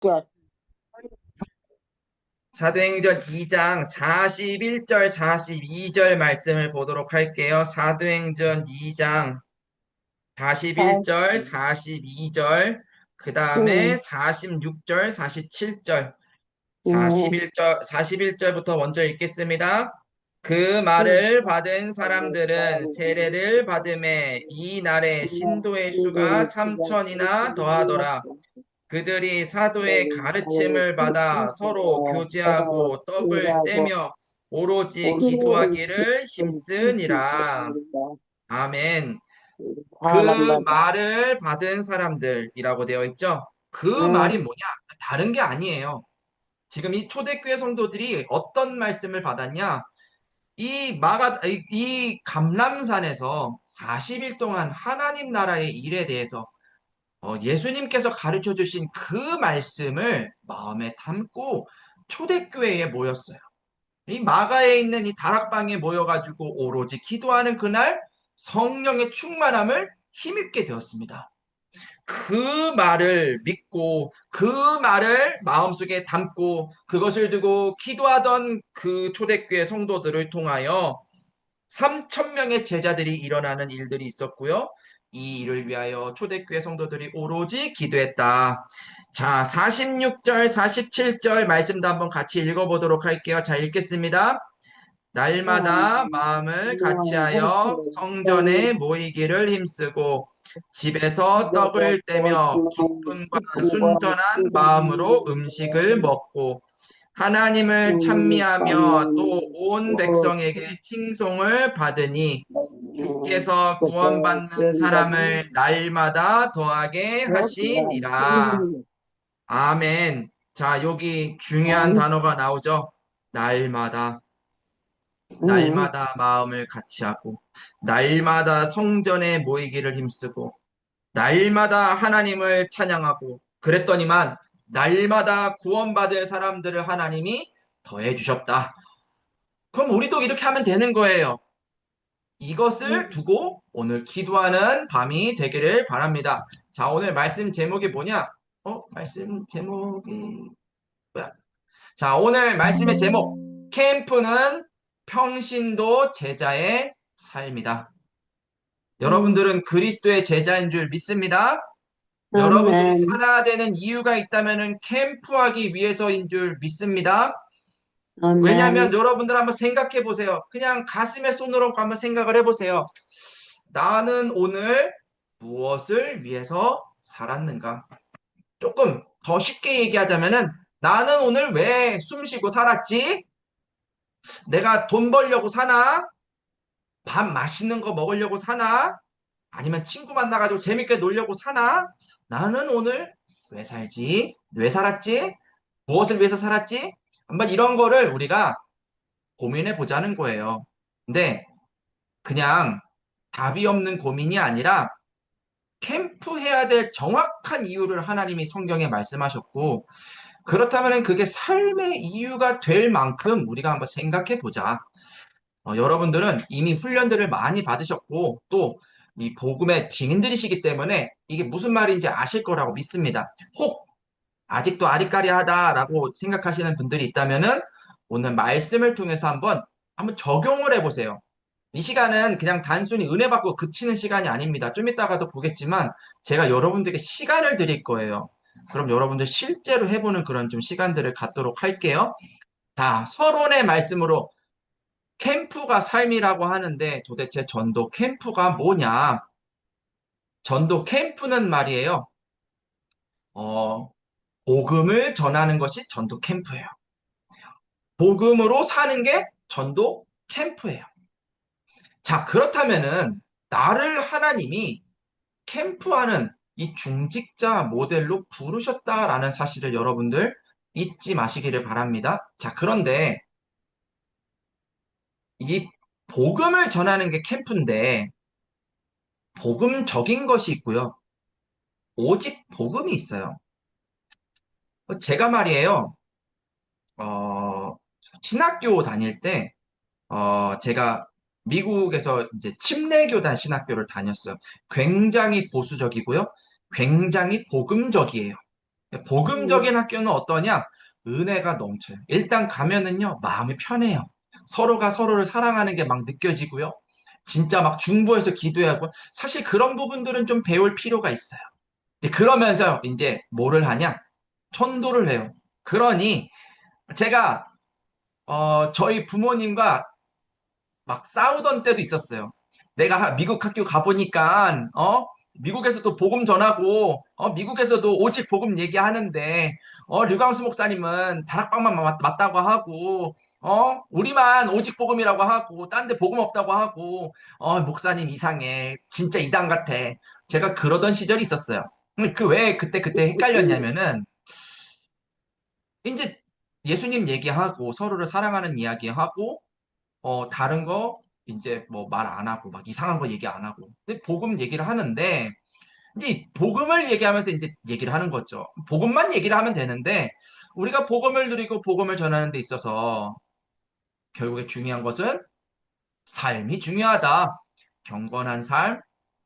예. 사도행전 2장 41절, 42절 말씀을 보도록 할게요. 사도행전 2장 사, 41절, 42절, 그 다음에 음, 46절, 47절, 음, 41절부터 먼저 읽겠습니다. 그 음, 말을 받은 사람들은 세례를 받음에 이 날에 신도의 수가 3천이나 더하더라. 그들이 사도의 가르침을 받아 서로 교제하고 떡을 떼며 오로지 기도하기를 힘쓰니라. 아멘. 그 사람마다, 말을 받은 사람들이라고 되어 있죠. 그 말이 음, 뭐냐? 다른 게 아니에요. 지금 이 초대교회 성도들이 어떤 말씀을 받았냐? 이 감람산에서 40일 동안 하나님 나라의 일에 대해서 예수님께서 가르쳐 주신 그 말씀을 마음에 담고 초대교회에 모였어요. 이 마가에 있는 이 다락방에 모여가지고 오로지 기도하는 그날 성령의 충만함을 힘입게 되었습니다. 그 말을 믿고 그 말을 마음속에 담고 그것을 두고 기도하던 그 초대교회 성도들을 통하여 3천 명의 제자들이 일어나는 일들이 있었고요. 이 일을 위하여 초대교회 성도들이 오로지 기도했다. 자, 46절, 47절 말씀도 한번 같이 읽어보도록 할게요. 자, 읽겠습니다. 날마다 마음을 같이하여 성전에 모이기를 힘쓰고 집에서 떡을 떼며 기쁨과 순전한 마음으로 음식을 먹고 하나님을 찬미하며 또 온 백성에게 칭송을 받으니 주께서 구원받는 사람을 날마다 더하게 하시니라. 아멘. 자, 여기 중요한 단어가 나오죠. 날마다. 날마다 마음을 같이하고, 날마다 성전에 모이기를 힘쓰고, 날마다 하나님을 찬양하고, 그랬더니만, 날마다 구원받을 사람들을 하나님이 더해 주셨다. 그럼 우리도 이렇게 하면 되는 거예요. 이것을 두고 오늘 기도하는 밤이 되기를 바랍니다. 자, 오늘 말씀 제목이 뭐냐? 말씀 제목이 뭐야? 자, 오늘 말씀의 제목. 캠프는 평신도 제자의 삶이다. 여러분들은 그리스도의 제자인 줄 믿습니다. 여러분들이 아멘, 살아야 되는 이유가 있다면 캠프하기 위해서인 줄 믿습니다. 왜냐하면 아멘, 여러분들 한번 생각해 보세요. 그냥 가슴에 손을 얹고 한번 생각을 해보세요. 나는 오늘 무엇을 위해서 살았는가? 조금 더 쉽게 얘기하자면은 나는 오늘 왜 숨 쉬고 살았지? 내가 돈 벌려고 사나? 밥 맛있는 거 먹으려고 사나? 아니면 친구 만나가지고 재밌게 놀려고 사나? 나는 오늘 왜 살지? 왜 살았지? 무엇을 위해서 살았지? 한번 이런 거를 우리가 고민해 보자는 거예요. 근데 그냥 답이 없는 고민이 아니라 캠프해야 될 정확한 이유를 하나님이 성경에 말씀하셨고, 그렇다면 그게 삶의 이유가 될 만큼 우리가 한번 생각해 보자. 여러분들은 이미 훈련들을 많이 받으셨고, 또 이 복음의 증인들이시기 때문에 이게 무슨 말인지 아실 거라고 믿습니다. 혹 아직도 아리까리하다라고 생각하시는 분들이 있다면은 오늘 말씀을 통해서 한번 적용을 해보세요. 이 시간은 그냥 단순히 은혜 받고 그치는 시간이 아닙니다. 좀 이따가도 보겠지만 제가 여러분들에게 시간을 드릴 거예요. 그럼 여러분들 실제로 해보는 그런 좀 시간들을 갖도록 할게요. 자, 서론의 말씀으로 캠프가 삶이라고 하는데 도대체 전도 캠프가 뭐냐? 전도 캠프는 말이에요. 어, 복음을 전하는 것이 전도 캠프예요. 복음으로 사는 게 전도 캠프예요. 자, 그렇다면은 나를 하나님이 캠프하는 이 중직자 모델로 부르셨다라는 사실을 여러분들 잊지 마시기를 바랍니다. 자, 그런데 이 복음을 전하는 게 캠프인데 복음적인 것이 있고요. 오직 복음이 있어요. 제가 말이에요. 어, 신학교 다닐 때 제가 미국에서 이제 침례교단 신학교를 다녔어요. 굉장히 보수적이고요. 굉장히 복음적이에요. 복음적인 학교는 어떠냐? 은혜가 넘쳐요. 일단 가면은요, 마음이 편해요. 서로가 서로를 사랑하는 게 막 느껴지고요. 진짜 막 중보해서 기도하고, 사실 그런 부분들은 좀 배울 필요가 있어요. 그러면서 이제 뭐를 하냐? 천도를 해요. 그러니 제가 저희 부모님과 막 싸우던 때도 있었어요. 내가 미국 학교 가보니까, 미국에서도 복음 전하고, 미국에서도 오직 복음 얘기하는데, 류광수 목사님은 다락방만 맞다고 하고, 우리만 오직 복음이라고 하고, 딴 데 복음 없다고 하고, 목사님 이상해. 진짜 이단 같아. 제가 그러던 시절이 있었어요. 그 왜 그때 헷갈렸냐면은, 이제 예수님 얘기하고, 서로를 사랑하는 이야기하고, 다른 거 이제 뭐 말 안 하고 막 이상한 거 얘기 안 하고. 근데 복음 얘기를 하는데 근데 이 복음을 얘기하면서 이제 얘기를 하는 거죠. 복음만 얘기를 하면 되는데 우리가 복음을 누리고 복음을 전하는 데 있어서 결국에 중요한 것은 삶이 중요하다. 경건한 삶,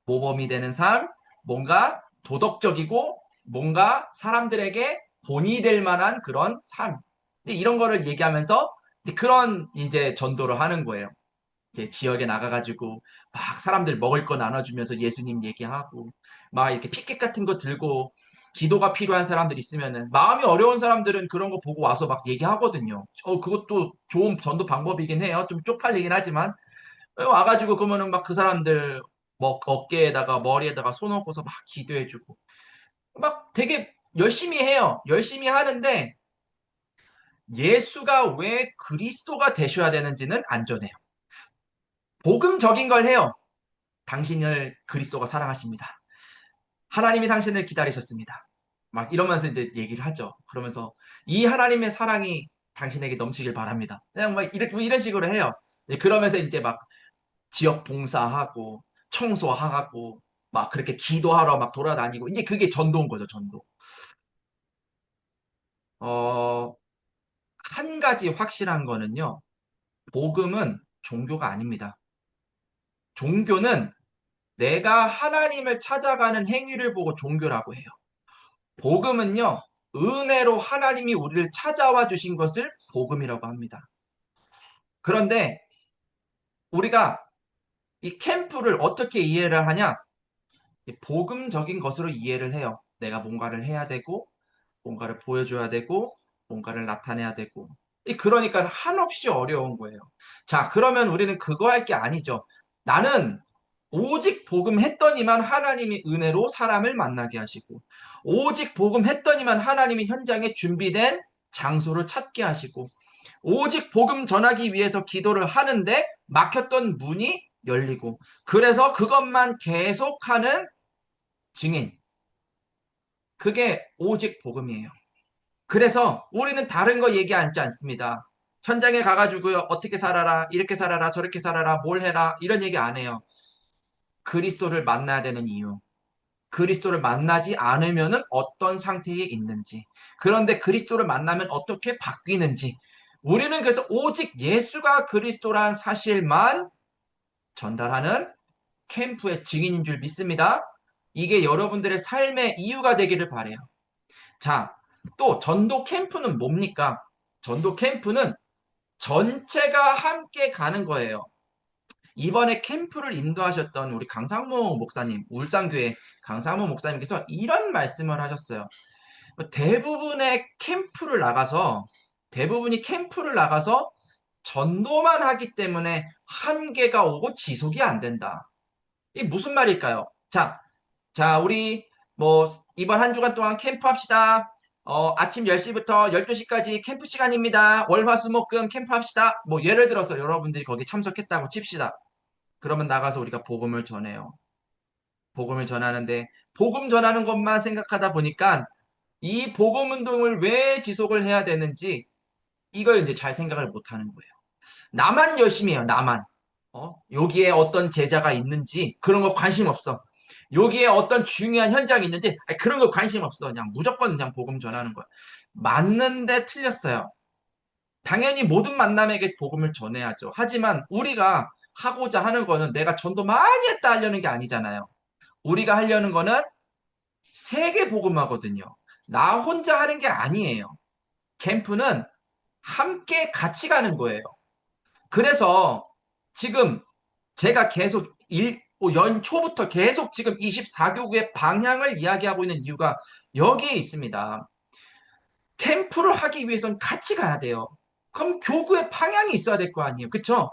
모범이 되는 삶, 뭔가 도덕적이고 뭔가 사람들에게 본이 될 만한 그런 삶. 근데 이런 거를 얘기하면서 그런 이제 전도를 하는 거예요. 이제 지역에 나가가지고 막 사람들 먹을 거 나눠주면서 예수님 얘기하고 막 이렇게 피켓 같은 거 들고 기도가 필요한 사람들 있으면은 마음이 어려운 사람들은 그런 거 보고 와서 막 얘기하거든요. 그것도 좋은 전도 방법이긴 해요. 좀 쪽팔리긴 하지만 와가지고 그러면은 막 그 사람들 뭐 어깨에다가 머리에다가 손 얹고서 막 기도해주고 막 되게 열심히 해요. 열심히 하는데 예수가 왜 그리스도가 되셔야 되는지는 안 전해요. 복음적인 걸 해요. 당신을 그리스도가 사랑하십니다. 하나님이 당신을 기다리셨습니다. 막 이러면서 이제 얘기를 하죠. 그러면서 이 하나님의 사랑이 당신에게 넘치길 바랍니다. 그냥 막 이런 식으로 해요. 그러면서 이제 막 지역 봉사하고 청소하고 막 그렇게 기도하러 막 돌아다니고 이제 그게 전도인 거죠, 전도. 어, 한 가지 확실한 거는요. 복음은 종교가 아닙니다. 종교는 내가 하나님을 찾아가는 행위를 보고 종교라고 해요. 복음은요, 은혜로 하나님이 우리를 찾아와 주신 것을 복음이라고 합니다. 그런데 우리가 이 캠프를 어떻게 이해를 하냐? 복음적인 것으로 이해를 해요. 내가 뭔가를 해야 되고, 뭔가를 보여줘야 되고, 뭔가를 나타내야 되고. 그러니까 한없이 어려운 거예요. 자, 그러면 우리는 그거 할 게 아니죠. 나는 오직 복음 했더니만 하나님이 은혜로 사람을 만나게 하시고, 오직 복음 했더니만 하나님이 현장에 준비된 장소를 찾게 하시고, 오직 복음 전하기 위해서 기도를 하는데 막혔던 문이 열리고, 그래서 그것만 계속하는 증인. 그게 오직 복음이에요. 그래서 우리는 다른 거 얘기하지 않습니다. 현장에 가가지고요, 어떻게 살아라, 이렇게 살아라, 저렇게 살아라, 뭘 해라, 이런 얘기 안 해요. 그리스도를 만나야 되는 이유. 그리스도를 만나지 않으면은 어떤 상태에 있는지. 그런데 그리스도를 만나면 어떻게 바뀌는지. 우리는 그래서 오직 예수가 그리스도란 사실만 전달하는 캠프의 증인인 줄 믿습니다. 이게 여러분들의 삶의 이유가 되기를 바래요. 자, 또 전도 캠프는 뭡니까? 전도 캠프는 전체가 함께 가는 거예요. 이번에 캠프를 인도하셨던 우리 강상모 목사님, 울산교회 강상모 목사님께서 이런 말씀을 하셨어요. 대부분이 캠프를 나가서 전도만 하기 때문에 한계가 오고 지속이 안 된다. 이게 무슨 말일까요? 자, 우리 뭐 이번 한 주간 동안 캠프 합시다. 아침 10시부터 12시까지 캠프 시간입니다. 월화수목금 캠프 합시다. 뭐 예를 들어서 여러분들이 거기 참석했다고 칩시다. 그러면 나가서 우리가 복음을 전해요. 복음을 전하는데 복음 전하는 것만 생각하다 보니까 이 복음 운동을 왜 지속을 해야 되는지 이걸 이제 잘 생각을 못 하는 거예요. 나만 열심히 해요. 나만. 여기에 어떤 제자가 있는지 그런 거 관심 없어. 여기에 어떤 중요한 현장이 있는지 그런 거 관심 없어. 그냥 무조건 그냥 복음 전하는 거야. 맞는데 틀렸어요. 당연히 모든 만남에게 복음을 전해야죠. 하지만 우리가 하고자 하는 거는 내가 전도 많이 했다 하려는 게 아니잖아요. 우리가 하려는 거는 세계 복음화거든요. 나 혼자 하는 게 아니에요. 캠프는 함께 같이 가는 거예요. 그래서 지금 제가 계속 연초부터 계속 지금 24교구의 방향을 이야기하고 있는 이유가 여기에 있습니다. 캠프를 하기 위해선 같이 가야 돼요. 그럼 교구의 방향이 있어야 될 거 아니에요. 그쵸?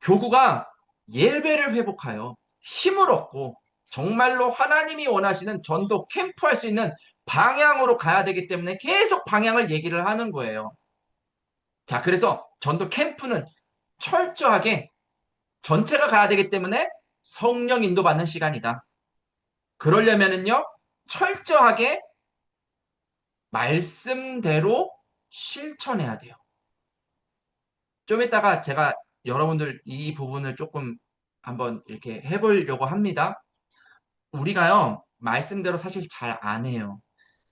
교구가 예배를 회복하여 힘을 얻고 정말로 하나님이 원하시는 전도 캠프할 수 있는 방향으로 가야 되기 때문에 계속 방향을 얘기를 하는 거예요. 자, 그래서 전도 캠프는 철저하게 전체가 가야 되기 때문에 성령 인도받는 시간이다. 그러려면은요, 철저하게 말씀대로 실천해야 돼요. 좀 이따가 제가 여러분들 이 부분을 조금 한번 이렇게 해보려고 합니다. 우리가요, 말씀대로 사실 잘 안 해요.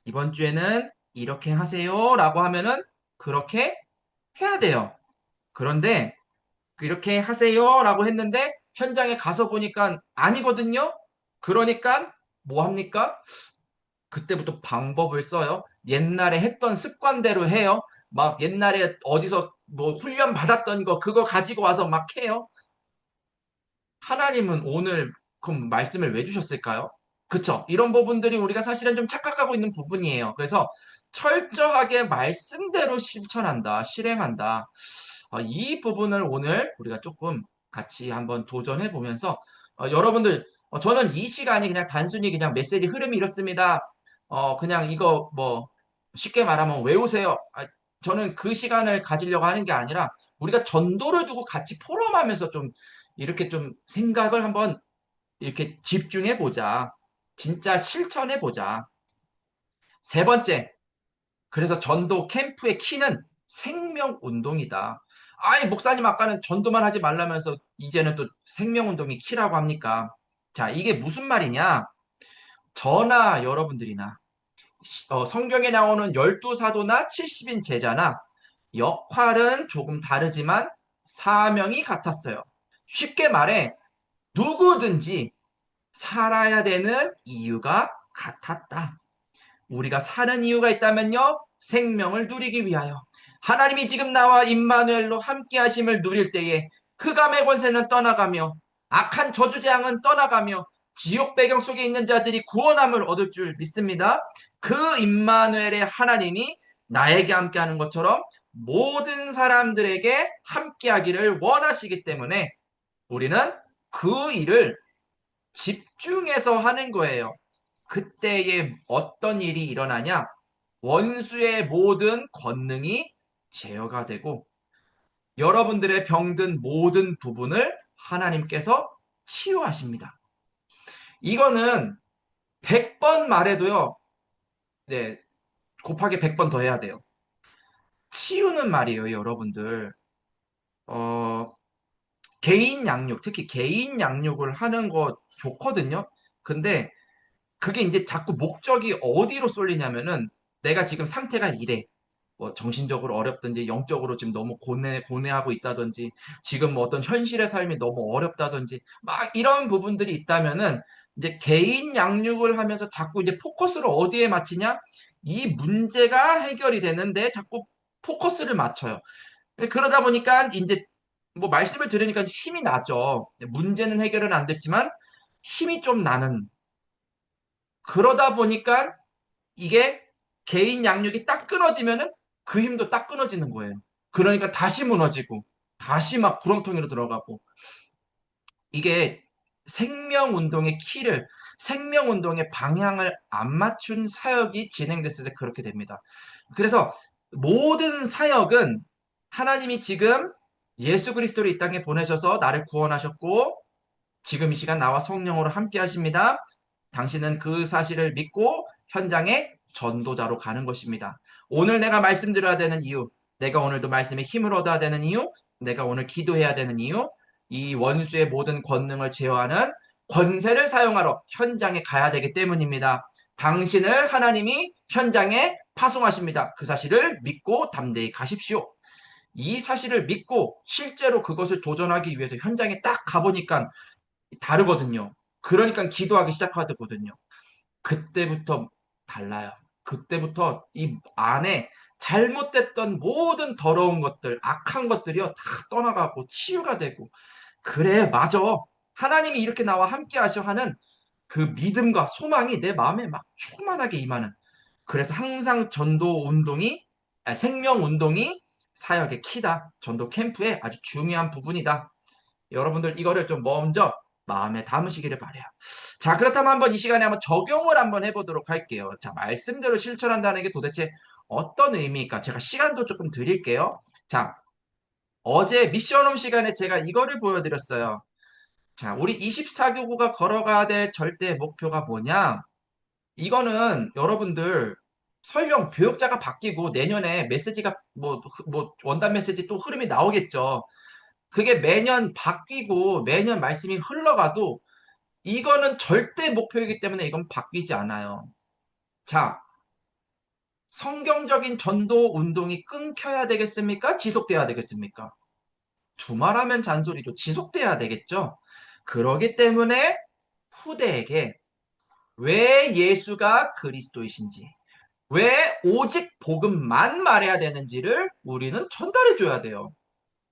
이번 주에는 이렇게 하세요 라고 하면은 그렇게 해야 돼요. 그런데 이렇게 하세요 라고 했는데 현장에 가서 보니까 아니거든요. 그러니까 뭐 합니까? 그때부터 방법을 써요. 옛날에 했던 습관대로 해요. 막 옛날에 어디서 뭐 훈련 받았던 거 그거 가지고 와서 막 해요. 하나님은 오늘 그럼 말씀을 왜 주셨을까요? 그쵸? 이런 부분들이 우리가 사실은 좀 착각하고 있는 부분이에요. 그래서 철저하게 말씀대로 실천한다, 실행한다. 이 부분을 오늘 우리가 조금 같이 한번 도전해 보면서 여러분들 저는 이 시간이 그냥 단순히 그냥 메시지 흐름이 이렇습니다. 그냥 이거 뭐 쉽게 말하면 외우세요. 저는 그 시간을 가지려고 하는 게 아니라 우리가 전도를 두고 같이 포럼하면서 좀 이렇게 좀 생각을 한번 이렇게 집중해 보자. 진짜 실천해 보자. 세 번째, 그래서 전도 캠프의 키는 생명 운동이다. 아이, 목사님 아까는 전도만 하지 말라면서 이제는 또 생명 운동이 키라고 합니까? 자, 이게 무슨 말이냐? 저나 여러분들이나 성경에 나오는 12사도나 70인 제자나 역할은 조금 다르지만 사명이 같았어요. 쉽게 말해 누구든지 살아야 되는 이유가 같았다. 우리가 사는 이유가 있다면요. 생명을 누리기 위하여. 하나님이 지금 나와 임마누엘로 함께 하심을 누릴 때에 흑암의 권세는 떠나가며 악한 저주재앙은 떠나가며 지옥 배경 속에 있는 자들이 구원함을 얻을 줄 믿습니다. 그 임마누엘의 하나님이 나에게 함께하는 것처럼 모든 사람들에게 함께하기를 원하시기 때문에 우리는 그 일을 집중해서 하는 거예요. 그때에 어떤 일이 일어나냐? 원수의 모든 권능이 제어가 되고 여러분들의 병든 모든 부분을 하나님께서 치유하십니다. 이거는 100번 말해도요. 네, 곱하기 100번 더 해야 돼요. 치유는 말이에요, 여러분들. 어, 개인 양육, 특히 개인 양육을 하는 거 좋거든요. 근데 그게 이제 자꾸 목적이 어디로 쏠리냐면은 내가 지금 상태가 이래. 뭐 정신적으로 어렵든지 영적으로 지금 너무 고뇌하고 있다든지 지금 뭐 어떤 현실의 삶이 너무 어렵다든지 막 이런 부분들이 있다면은 이제 개인 양육을 하면서 자꾸 이제 포커스를 어디에 맞추냐? 이 문제가 해결이 되는데 자꾸 포커스를 맞춰요. 그러다 보니까 이제 뭐 말씀을 들으니까 힘이 나죠. 문제는 해결은 안 됐지만 힘이 좀 나는 그러다 보니까 이게 개인 양육이 딱 끊어지면은 그 힘도 딱 끊어지는 거예요. 그러니까 다시 무너지고 다시 막 구렁텅이로 들어가고 이게 생명 운동의 키를 생명 운동의 방향을 안 맞춘 사역이 진행됐을 때 그렇게 됩니다. 그래서 모든 사역은 하나님이 지금 예수 그리스도를 이 땅에 보내셔서 나를 구원하셨고 지금 이 시간 나와 성령으로 함께 하십니다. 당신은 그 사실을 믿고 현장에 전도자로 가는 것입니다. 오늘 내가 말씀드려야 되는 이유, 내가 오늘도 말씀에 힘을 얻어야 되는 이유, 내가 오늘 기도해야 되는 이유, 이 원수의 모든 권능을 제어하는 권세를 사용하러 현장에 가야 되기 때문입니다. 당신을 하나님이 현장에 파송하십니다. 그 사실을 믿고 담대히 가십시오. 이 사실을 믿고 실제로 그것을 도전하기 위해서 현장에 딱 가보니까 다르거든요. 그러니까 기도하기 시작하거든요. 그때부터 달라요. 그때부터 이 안에 잘못됐던 모든 더러운 것들, 악한 것들이요, 다 떠나가고 치유가 되고, 그래, 맞아. 하나님이 이렇게 나와 함께 하셔 하는 그 믿음과 소망이 내 마음에 막 충만하게 임하는. 그래서 항상 전도 운동이, 생명 운동이 사역의 키다. 전도 캠프의 아주 중요한 부분이다. 여러분들 이거를 좀 먼저 마음에 담으시기를 바래요. 자, 그렇다면 한번 이 시간에 한번 적용을 한번 해보도록 할게요. 자, 말씀대로 실천한다는 게 도대체 어떤 의미일까? 제가 시간도 조금 드릴게요. 자, 어제 미션홈 시간에 제가 이거를 보여드렸어요. 자, 우리 24교구가 걸어가야 될 절대 목표가 뭐냐? 이거는 여러분들 설령 교역자가 바뀌고 내년에 메시지가 뭐 원단 메시지 또 흐름이 나오겠죠. 그게 매년 바뀌고 매년 말씀이 흘러가도 이거는 절대 목표이기 때문에 이건 바뀌지 않아요. 자, 성경적인 전도 운동이 끊겨야 되겠습니까? 지속돼야 되겠습니까? 두말하면 잔소리죠. 지속돼야 되겠죠. 그러기 때문에 후대에게 왜 예수가 그리스도이신지, 왜 오직 복음만 말해야 되는지를 우리는 전달해 줘야 돼요.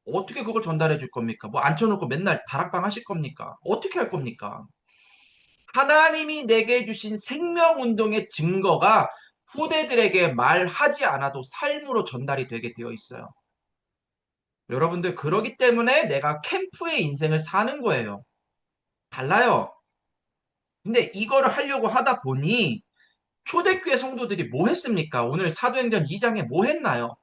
어떻게 그걸 전달해 줄 겁니까? 뭐 앉혀놓고 맨날 다락방 하실 겁니까? 어떻게 할 겁니까? 하나님이 내게 주신 생명운동의 증거가 후대들에게 말하지 않아도 삶으로 전달이 되게 되어 있어요. 여러분들, 그러기 때문에 내가 캠프의 인생을 사는 거예요. 달라요. 근데 이거를 하려고 하다 보니 초대교회 성도들이 뭐 했습니까? 오늘 사도행전 2장에 뭐 했나요?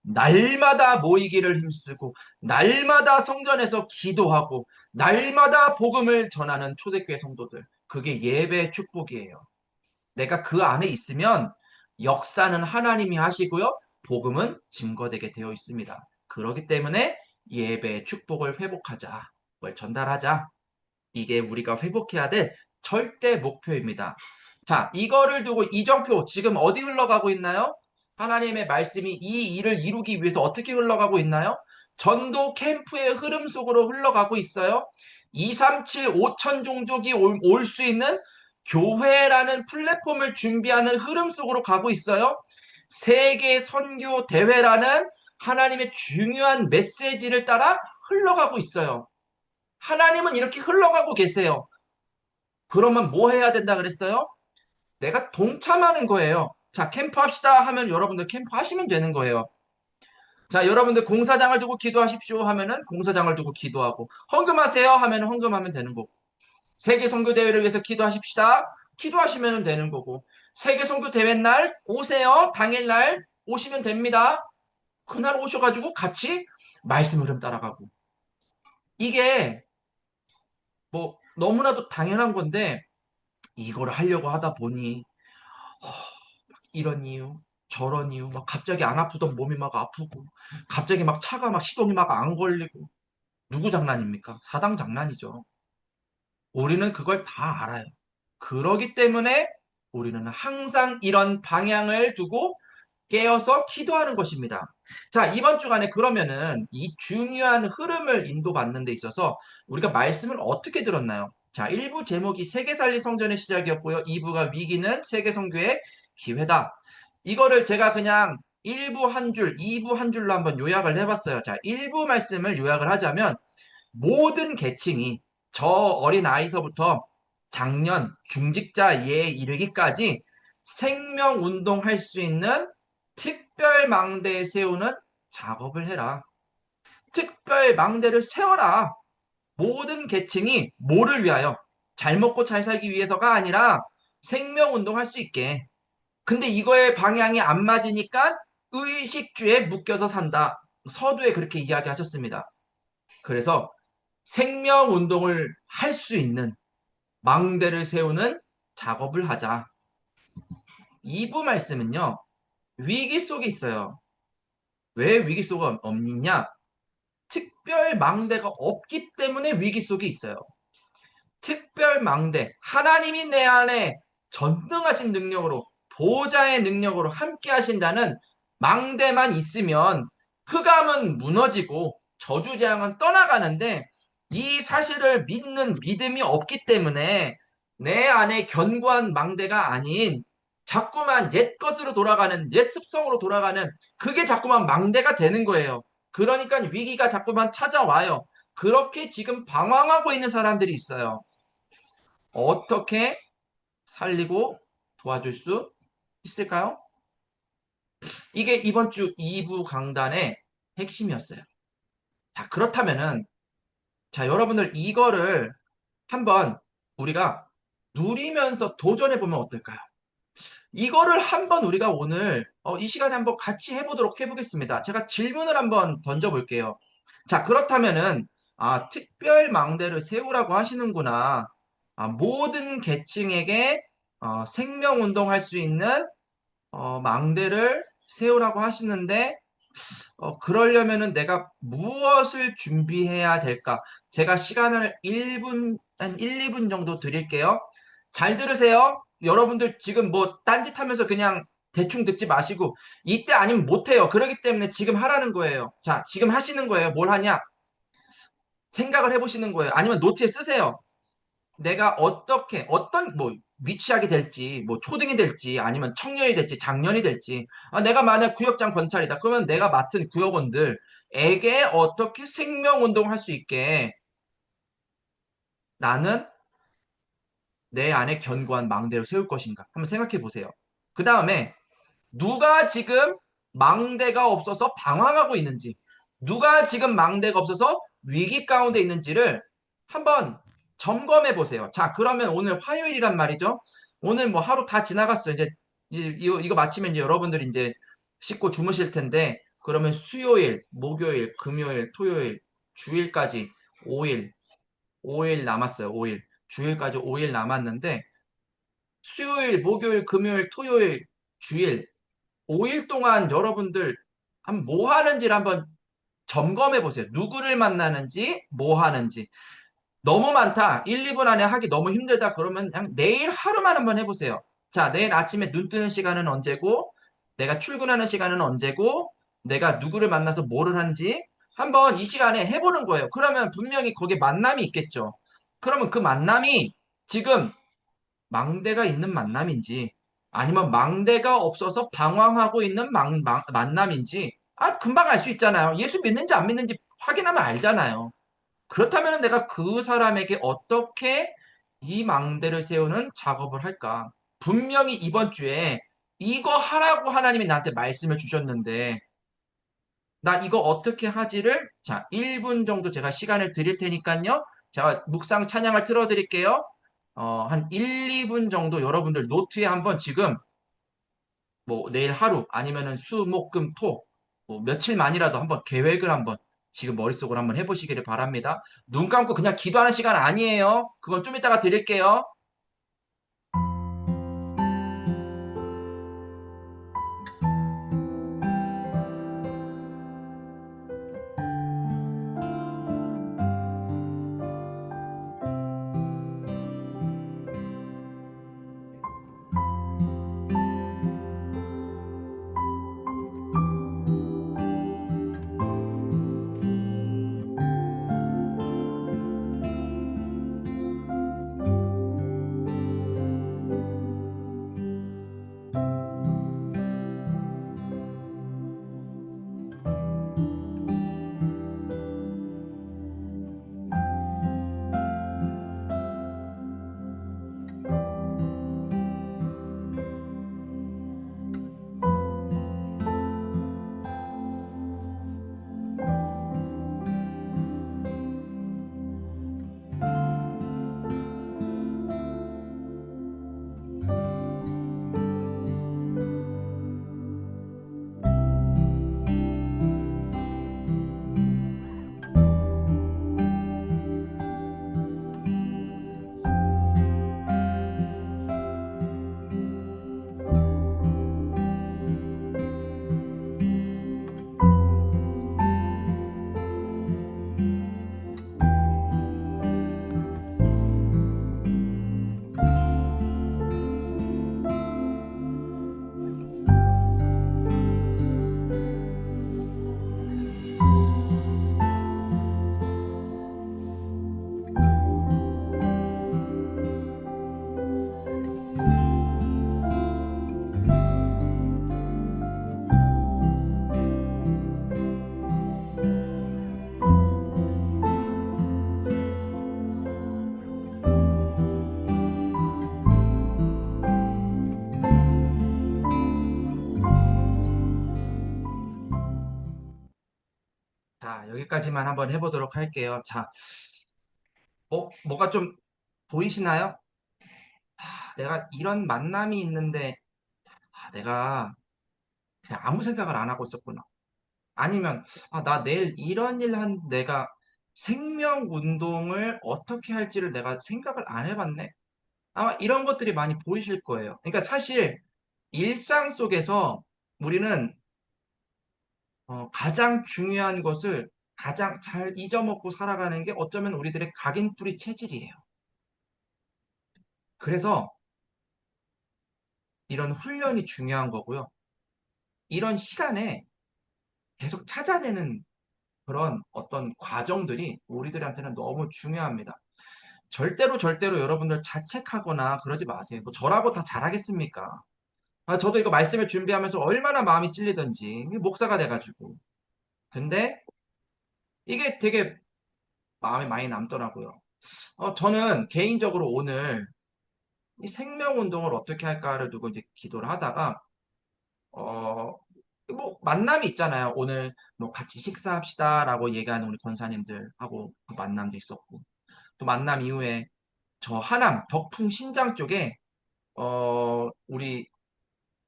날마다 모이기를 힘쓰고, 날마다 성전에서 기도하고, 날마다 복음을 전하는 초대교회 성도들. 그게 예배의 축복이에요. 내가 그 안에 있으면 역사는 하나님이 하시고요. 복음은 증거되게 되어 있습니다. 그렇기 때문에 예배의 축복을 회복하자. 뭘 전달하자. 이게 우리가 회복해야 될 절대 목표입니다. 자, 이거를 두고 이정표 지금 어디 흘러가고 있나요? 하나님의 말씀이 이 일을 이루기 위해서 어떻게 흘러가고 있나요? 전도 캠프의 흐름 속으로 흘러가고 있어요. 237 5천 종족이 올 수 있는 교회라는 플랫폼을 준비하는 흐름 속으로 가고 있어요. 세계 선교 대회라는 하나님의 중요한 메시지를 따라 흘러가고 있어요. 하나님은 이렇게 흘러가고 계세요. 그러면 뭐 해야 된다 그랬어요? 내가 동참하는 거예요. 자, 캠프 합시다 하면 여러분들 캠프 하시면 되는 거예요. 자, 여러분들 공사장을 두고 기도하십시오 하면은 공사장을 두고 기도하고, 헌금하세요 하면은 헌금하면 되는 거고, 세계 선교 대회를 위해서 기도하십시다. 기도하시면 되는 거고, 세계 선교 대회 날 오세요. 당일날 오시면 됩니다. 그날 오셔가지고 같이 말씀 흐름 따라가고. 이게 뭐 너무나도 당연한 건데 이걸 하려고 하다 보니 이런 이유 저런 이유 막 갑자기 안 아프던 몸이 막 아프고 갑자기 막 차가 막 시동이 막 안 걸리고. 누구 장난입니까? 사당 장난이죠. 우리는 그걸 다 알아요. 그러기 때문에 우리는 항상 이런 방향을 두고 깨어서 기도하는 것입니다. 자, 이번 주간에 그러면은 이 중요한 흐름을 인도받는 데 있어서 우리가 말씀을 어떻게 들었나요? 자, 1부 제목이 세계살리 성전의 시작이었고요. 2부가 위기는 세계선교의 기회다. 이거를 제가 그냥 1부 한 줄, 2부 한 줄로 한번 요약을 해봤어요. 자, 1부 말씀을 요약을 하자면 모든 계층이 저 어린 아이서부터 장년, 중직자에 이르기까지 생명 운동할 수 있는 특별 망대 세우는 작업을 해라. 특별 망대를 세워라. 모든 계층이 뭐를 위하여? 잘 먹고 잘 살기 위해서가 아니라 생명 운동할 수 있게. 근데 이거의 방향이 안 맞으니까 의식주에 묶여서 산다. 서두에 그렇게 이야기하셨습니다. 그래서 생명 운동을 할 수 있는 망대를 세우는 작업을 하자. 2부 말씀은요. 위기 속에 있어요. 왜 위기 속에 없느냐? 특별 망대가 없기 때문에 위기 속에 있어요. 특별 망대, 하나님이 내 안에 전능하신 능력으로, 보호자의 능력으로 함께 하신다는 망대만 있으면 흑암은 무너지고 저주재앙은 떠나가는데 이 사실을 믿는 믿음이 없기 때문에 내 안에 견고한 망대가 아닌 자꾸만 옛 것으로 돌아가는, 옛 습성으로 돌아가는, 그게 자꾸만 망대가 되는 거예요. 그러니까 위기가 자꾸만 찾아와요. 그렇게 지금 방황하고 있는 사람들이 있어요. 어떻게 살리고 도와줄 수 있을까요? 이게 이번 주 2부 강단의 핵심이었어요. 자, 그렇다면은, 자, 여러분들 이거를 한번 우리가 누리면서 도전해 보면 어떨까요? 이거를 한번 우리가 오늘 이 시간에 한번 같이 해보도록 해보겠습니다. 제가 질문을 한번 던져볼게요. 자, 그렇다면은 특별 망대를 세우라고 하시는구나. 모든 계층에게 생명 운동할 수 있는 망대를 세우라고 하시는데 그러려면은 내가 무엇을 준비해야 될까? 제가 시간을 한 1, 2분 정도 드릴게요. 잘 들으세요. 여러분들 지금 뭐 딴짓하면서 그냥 대충 듣지 마시고 이때 아니면 못해요. 그렇기 때문에 지금 하라는 거예요. 자, 지금 하시는 거예요. 뭘 하냐? 생각을 해보시는 거예요. 아니면 노트에 쓰세요. 내가 어떤 뭐 위치하게 될지, 뭐 초등이 될지, 아니면 청년이 될지, 장년이 될지, 내가 만약 구역장 건찰이다. 그러면 내가 맡은 구역원들에게 어떻게 생명 운동할 수 있게 나는 내 안에 견고한 망대를 세울 것인가? 한번 생각해 보세요. 그 다음에 누가 지금 망대가 없어서 방황하고 있는지, 누가 지금 망대가 없어서 위기 가운데 있는지를 한번 점검해 보세요. 자, 그러면 오늘 화요일이란 말이죠. 오늘 뭐 하루 다 지나갔어요. 이제 이거 마치면 이제 여러분들이 이제 씻고 주무실 텐데, 그러면 수요일, 목요일, 금요일, 토요일, 주일까지 5일, 5일 남았어요. 5일. 주일까지 5일 남았는데, 수요일, 목요일, 금요일, 토요일, 주일, 5일 동안 여러분들 한 뭐 하는지를 한번 점검해 보세요. 누구를 만나는지, 뭐 하는지. 너무 많다. 1, 2분 안에 하기 너무 힘들다. 그러면 그냥 내일 하루만 한번 해보세요. 자, 내일 아침에 눈 뜨는 시간은 언제고, 내가 출근하는 시간은 언제고, 내가 누구를 만나서 뭐를 하는지 한번 이 시간에 해보는 거예요. 그러면 분명히 거기에 만남이 있겠죠. 그러면 그 만남이 지금 망대가 있는 만남인지 아니면 망대가 없어서 방황하고 있는 만남인지 금방 알 수 있잖아요. 예수 믿는지 안 믿는지 확인하면 알잖아요. 그렇다면 내가 그 사람에게 어떻게 이 망대를 세우는 작업을 할까? 분명히 이번 주에 이거 하라고 하나님이 나한테 말씀을 주셨는데 나 이거 어떻게 하지를 자, 1분 정도 제가 시간을 드릴 테니까요. 제가 묵상 찬양을 틀어드릴게요. 한 1, 2분 정도 여러분들 노트에 한번 지금 뭐 내일 하루 아니면은 수, 목, 금, 토, 뭐 며칠만이라도 한번 계획을 한번 지금 머릿속으로 한번 해보시기를 바랍니다. 눈 감고 그냥 기도하는 시간 아니에요. 그건 좀 이따가 드릴게요. 자, 여기까지만 한번 해보도록 할게요. 자, 뭐가 좀 보이시나요? 내가 이런 만남이 있는데, 내가 그냥 아무 생각을 안 하고 있었구나. 아니면, 나 내일 이런 일 내가 생명 운동을 어떻게 할지를 내가 생각을 안 해봤네? 아마 이런 것들이 많이 보이실 거예요. 그러니까 사실 일상 속에서 우리는 가장 중요한 것을 가장 잘 잊어먹고 살아가는 게 어쩌면 우리들의 각인뿌리 체질이에요. 그래서 이런 훈련이 중요한 거고요. 이런 시간에 계속 찾아내는 그런 어떤 과정들이 우리들한테는 너무 중요합니다. 절대로 여러분들 자책하거나 그러지 마세요. 뭐 저라고 다 잘하겠습니까? 저도 이거 말씀을 준비하면서 얼마나 마음이 찔리던지 목사가 돼가지고. 근데 이게 되게 마음에 많이 남더라고요. 저는 개인적으로 오늘 이 생명 운동을 어떻게 할까를 두고 이제 기도를 하다가 어, 뭐 만남이 있잖아요. 오늘 뭐 같이 식사합시다라고 얘기하는 우리 권사님들하고 그 만남도 있었고 또 만남 이후에 저 하남 덕풍 신장 쪽에 우리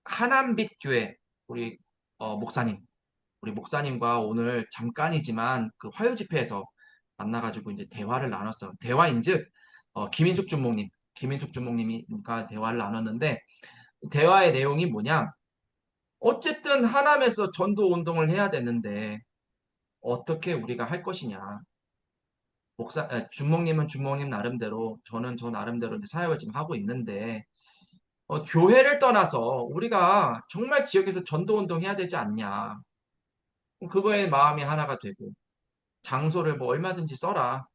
하남빛 교회 우리 목사님 우리 목사님과 오늘 잠깐이지만 그 화요 집회에서 만나가지고 이제 대화를 나눴어요. 대화인즉 김인숙 주목님과 대화를 나눴는데 대화의 내용이 뭐냐? 어쨌든 하남에서 전도 운동을 해야 되는데 어떻게 우리가 할 것이냐? 주목님은 주목님 나름대로 저는 저 나름대로 이제 사역을 지금 하고 있는데 교회를 떠나서 우리가 정말 지역에서 전도 운동 해야 되지 않냐? 그거에 마음이 하나가 되고 장소를 뭐 얼마든지 써라.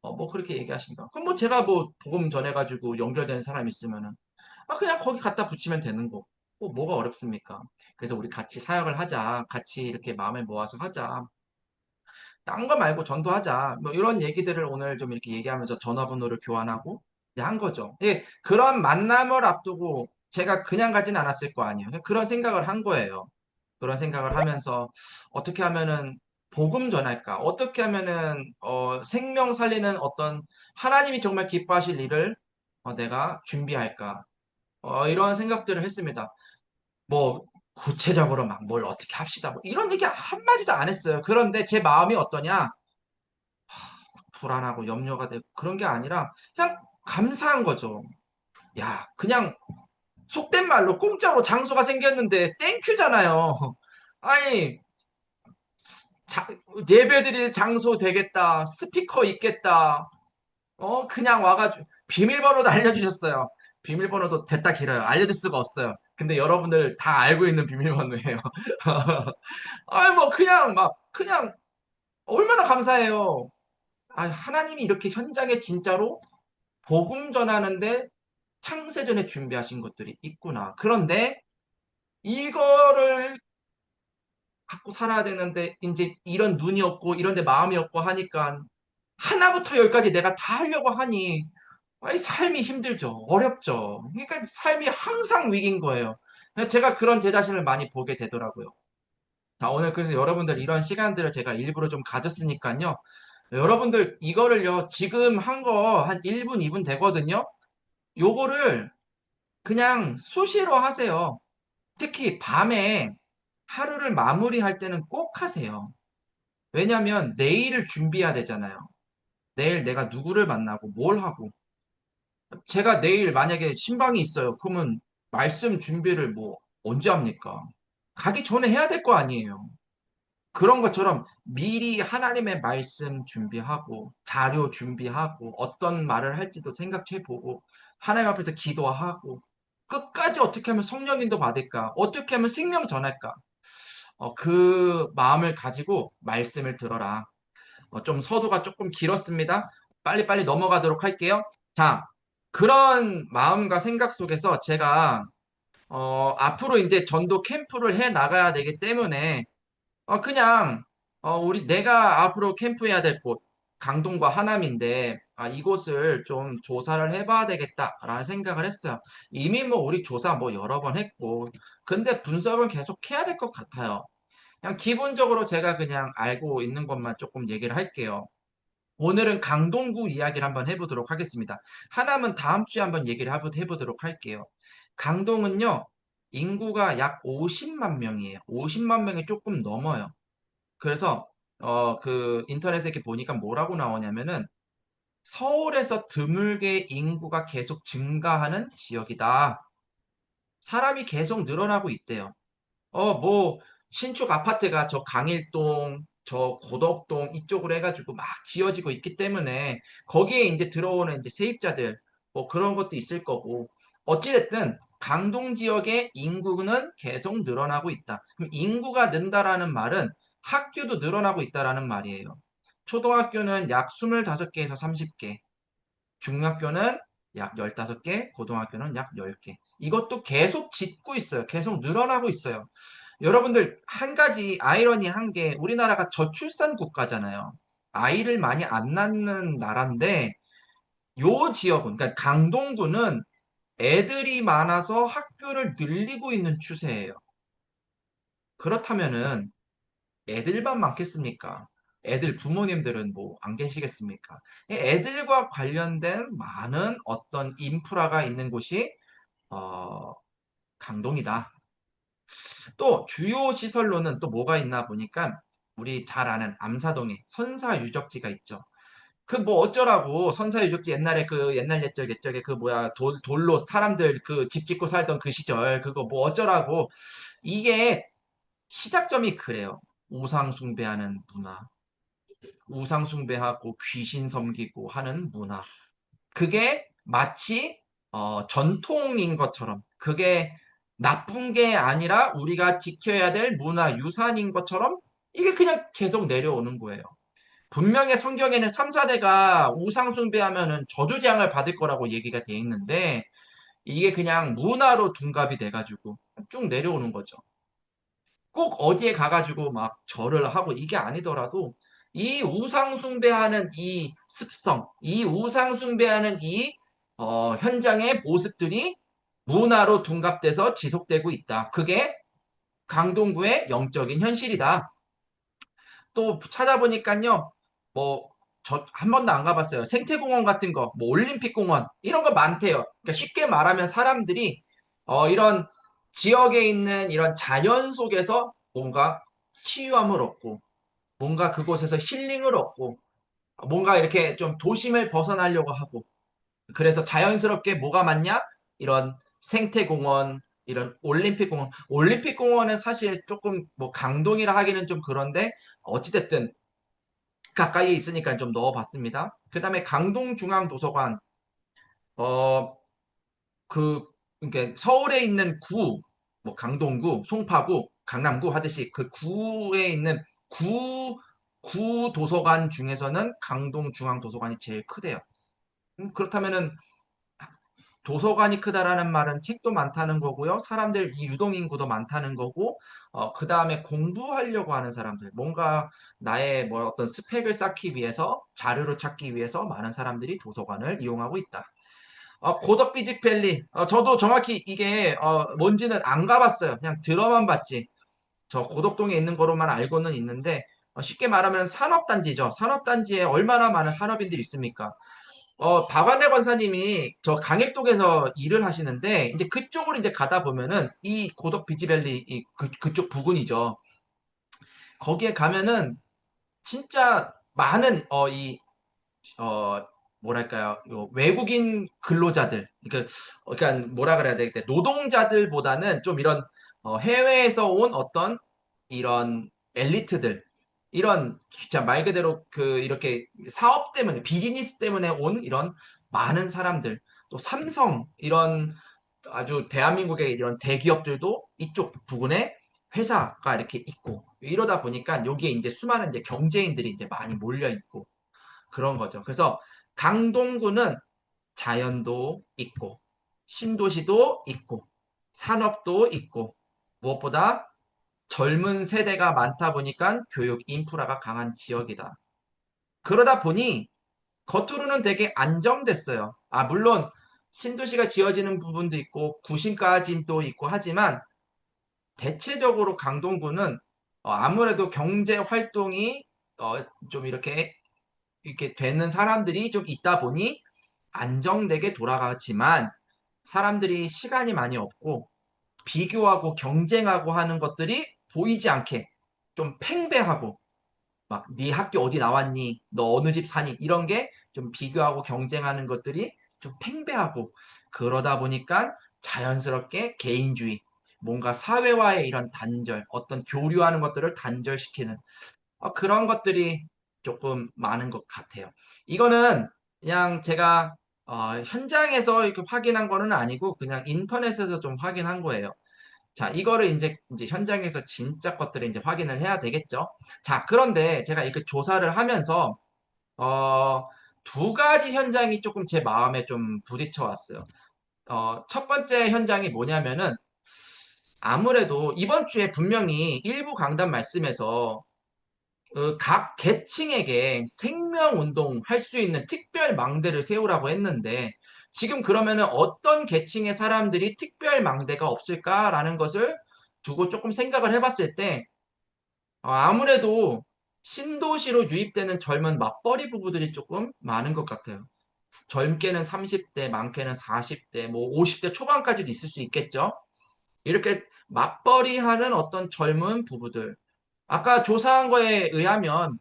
뭐 그렇게 얘기하시니까. 그럼 뭐 제가 뭐 복음 전해가지고 연결되는 사람 있으면은 그냥 거기 갖다 붙이면 되는 거. 뭐가 어렵습니까? 그래서 우리 같이 사역을 하자. 같이 이렇게 마음을 모아서 하자. 딴 거 말고 전도하자. 뭐 이런 얘기들을 오늘 좀 이렇게 얘기하면서 전화번호를 교환하고 이제 한 거죠. 예, 그런 만남을 앞두고 제가 그냥 가진 않았을 거 아니에요. 그런 생각을 한 거예요. 그런 생각을 하면서 어떻게 하면은 복음 전할까? 어떻게 하면은 생명 살리는 어떤 하나님이 정말 기뻐하실 일을 내가 준비할까? 이런 생각들을 했습니다. 뭐 구체적으로 막 뭘 어떻게 합시다. 뭐 이런 얘기 한마디도 안 했어요. 그런데 제 마음이 어떠냐? 불안하고 염려가 되고 그런 게 아니라 그냥 감사한 거죠. 야, 그냥 속된 말로 공짜로 장소가 생겼는데 땡큐잖아요. 아니, 자, 예배드릴 장소 되겠다. 스피커 있겠다. 그냥 와가지고 비밀번호도 알려주셨어요. 비밀번호도 됐다 길어요. 알려줄 수가 없어요. 근데 여러분들 다 알고 있는 비밀번호예요. 아니 뭐 그냥 막 그냥 얼마나 감사해요. 하나님이 이렇게 현장에 진짜로 복음 전하는데 창세전에 준비하신 것들이 있구나. 그런데 이거를 갖고 살아야 되는데 이제 이런 눈이 없고 이런 데 마음이 없고 하니까 하나부터 열까지 내가 다 하려고 하니 삶이 힘들죠. 어렵죠. 그러니까 삶이 항상 위기인 거예요. 제가 그런 제 자신을 많이 보게 되더라고요. 자, 오늘 그래서 여러분들 이런 시간들을 제가 일부러 좀 가졌으니까요. 여러분들 이거를요, 지금 한 거 한 1분, 2분 되거든요. 요거를 그냥 수시로 하세요. 특히 밤에 하루를 마무리할 때는 꼭 하세요. 왜냐면 내일을 준비해야 되잖아요. 내일 내가 누구를 만나고 뭘 하고. 제가 내일 만약에 신방이 있어요. 그러면 말씀 준비를 뭐 언제 합니까? 가기 전에 해야 될 거 아니에요. 그런 것처럼 미리 하나님의 말씀 준비하고 자료 준비하고 어떤 말을 할지도 생각해 보고 하나님 앞에서 기도하고 끝까지 어떻게 하면 성령인도 받을까? 어떻게 하면 생명 전할까? 그 마음을 가지고 말씀을 들어라. 좀 서두가 조금 길었습니다. 빨리빨리 넘어가도록 할게요. 자, 그런 마음과 생각 속에서 제가 앞으로 이제 전도 캠프를 해 나가야 되기 때문에 그냥 우리 내가 앞으로 캠프해야 될 곳 강동과 하남인데 이곳을 좀 조사를 해봐야 되겠다라는 생각을 했어요. 이미 뭐 우리 조사 뭐 여러 번 했고 근데 분석은 계속 해야 될 것 같아요. 그냥 기본적으로 제가 그냥 알고 있는 것만 조금 얘기를 할게요. 오늘은 강동구 이야기를 한번 해보도록 하겠습니다. 하나는 다음 주에 한번 얘기를 해보도록 할게요. 강동은요, 인구가 약 50만 명이에요. 50만 명이 조금 넘어요. 그래서, 그 인터넷에 이렇게 보니까 뭐라고 나오냐면은 서울에서 드물게 인구가 계속 증가하는 지역이다. 사람이 계속 늘어나고 있대요. 뭐, 신축 아파트가 저 강일동, 저 고덕동 이쪽으로 해가지고 막 지어지고 있기 때문에 거기에 이제 들어오는 이제 세입자들, 뭐 그런 것도 있을 거고. 어찌됐든 강동 지역의 인구는 계속 늘어나고 있다. 그럼 인구가 는다라는 말은 학교도 늘어나고 있다라는 말이에요. 초등학교는 약 25개에서 30개, 중학교는 약 15개, 고등학교는 약 10개. 이것도 계속 짓고 있어요. 계속 늘어나고 있어요. 여러분들, 한 가지 아이러니한 게 우리나라가 저출산 국가잖아요. 아이를 많이 안 낳는 나라인데 요 지역은, 그러니까 강동구는 애들이 많아서 학교를 늘리고 있는 추세예요. 그렇다면은 애들만 많겠습니까? 애들 부모님들은 뭐 안 계시겠습니까? 애들과 관련된 많은 어떤 인프라가 있는 곳이 어, 강동이다. 또 주요 시설로는 또 뭐가 있나 보니까 우리 잘 아는 암사동에 선사유적지가 있죠. 그 뭐 어쩌라고 선사유적지 옛날에 그 옛날 옛적에 그 뭐야 돌로 사람들 그 집 짓고 살던 그 시절 그거 뭐 어쩌라고. 이게 시작점이 그래요. 우상 숭배하는 문화, 우상 숭배하고 귀신 섬기고 하는 문화. 그게 마치 전통인 것처럼, 그게 나쁜 게 아니라 우리가 지켜야 될 문화 유산인 것처럼 이게 그냥 계속 내려오는 거예요. 분명히 성경에는 3, 4대가 우상 숭배하면은 저주재앙을 받을 거라고 얘기가 돼 있는데 이게 그냥 문화로 둔갑이 돼가지고 쭉 내려오는 거죠. 꼭 어디에 가가지고 막 절을 하고 이게 아니더라도 이 우상숭배하는 이 습성, 이 우상숭배하는 이 현장의 모습들이 문화로 둔갑돼서 지속되고 있다. 그게 강동구의 영적인 현실이다. 또 찾아보니까요, 뭐, 저 한 번도 안 가봤어요. 생태공원 같은 거, 뭐 올림픽공원, 이런 거 많대요. 그러니까 쉽게 말하면 사람들이 이런 지역에 있는 이런 자연 속에서 뭔가 치유함을 얻고, 뭔가 그곳에서 힐링을 얻고, 뭔가 이렇게 좀 도심을 벗어나려고 하고, 그래서 자연스럽게 뭐가 많냐? 이런 생태공원, 이런 올림픽공원. 올림픽공원은 사실 조금 뭐 강동이라 하기는 좀 그런데, 어찌됐든 가까이에 있으니까 좀 넣어봤습니다. 그 다음에 강동중앙도서관, 어, 그, 그러니까 서울에 있는 구, 뭐 강동구, 송파구, 강남구 하듯이 그 구에 있는 구, 구 도서관 중에서는 강동중앙도서관이 제일 크대요. 그렇다면은 도서관이 크다라는 말은 책도 많다는 거고요. 사람들 이 유동인구도 많다는 거고, 그 다음에 공부하려고 하는 사람들, 뭔가 나의 뭐 어떤 스펙을 쌓기 위해서, 자료를 찾기 위해서 많은 사람들이 도서관을 이용하고 있다. 고덕 비직밸리, 저도 정확히 이게 뭔지는 안 가봤어요. 그냥 들어만 봤지. 저 고덕동에 있는 거로만 알고는 있는데, 쉽게 말하면 산업단지죠. 산업단지에 얼마나 많은 산업인들이 있습니까? 박완래 권사님이 저 강일동에서 일을 하시는데, 이제 그쪽으로 이제 가다 보면은, 이 고덕 비지밸리, 그쪽 부근이죠. 거기에 가면은, 진짜 많은, 어, 뭐랄까요, 외국인 근로자들, 그러니까 뭐라 그래야 되겠대, 노동자들보다는 좀 이런, 해외에서 온 어떤 이런 엘리트들, 이런 진짜 말 그대로 그 이렇게 사업 때문에 비즈니스 때문에 온 이런 많은 사람들, 또 삼성 이런 아주 대한민국의 이런 대기업들도 이쪽 부근에 회사가 이렇게 있고 이러다 보니까 여기에 이제 수많은 이제 경제인들이 이제 많이 몰려 있고 그런 거죠. 그래서 강동구는 자연도 있고 신도시도 있고 산업도 있고 무엇보다 젊은 세대가 많다 보니까 교육 인프라가 강한 지역이다. 그러다 보니 겉으로는 되게 안정됐어요. 물론 신도시가 지어지는 부분도 있고 구심까지도 있고 하지만 대체적으로 강동구는 아무래도 경제 활동이 좀 이렇게 되는 사람들이 좀 있다 보니 안정되게 돌아가지만 사람들이 시간이 많이 없고 비교하고 경쟁하고 하는 것들이 보이지 않게 좀 팽배하고 막 네 학교 어디 나왔니? 너 어느 집 사니? 이런 게 좀 비교하고 경쟁하는 것들이 좀 팽배하고 그러다 보니까 자연스럽게 개인주의, 뭔가 사회와의 이런 단절, 어떤 교류하는 것들을 단절시키는 그런 것들이 조금 많은 것 같아요. 이거는 그냥 제가 현장에서 이렇게 확인한 거는 아니고 그냥 인터넷에서 좀 확인한 거예요. 자, 이거를 이제 현장에서 진짜 것들을 이제 확인을 해야 되겠죠. 자, 그런데 제가 이렇게 조사를 하면서, 어, 두 가지 현장이 조금 제 마음에 좀 부딪혀 왔어요. 첫 번째 현장이 뭐냐면은, 아무래도 이번 주에 분명히 일부 강단 말씀에서 각 계층에게 생명운동 할 수 있는 특별 망대를 세우라고 했는데, 지금 그러면은 어떤 계층의 사람들이 특별 망대가 없을까라는 것을 두고 조금 생각을 해봤을 때, 아무래도 신도시로 유입되는 젊은 맞벌이 부부들이 조금 많은 것 같아요. 젊게는 30대, 많게는 40대, 뭐 50대 초반까지도 있을 수 있겠죠. 이렇게 맞벌이 하는 어떤 젊은 부부들. 아까 조사한 거에 의하면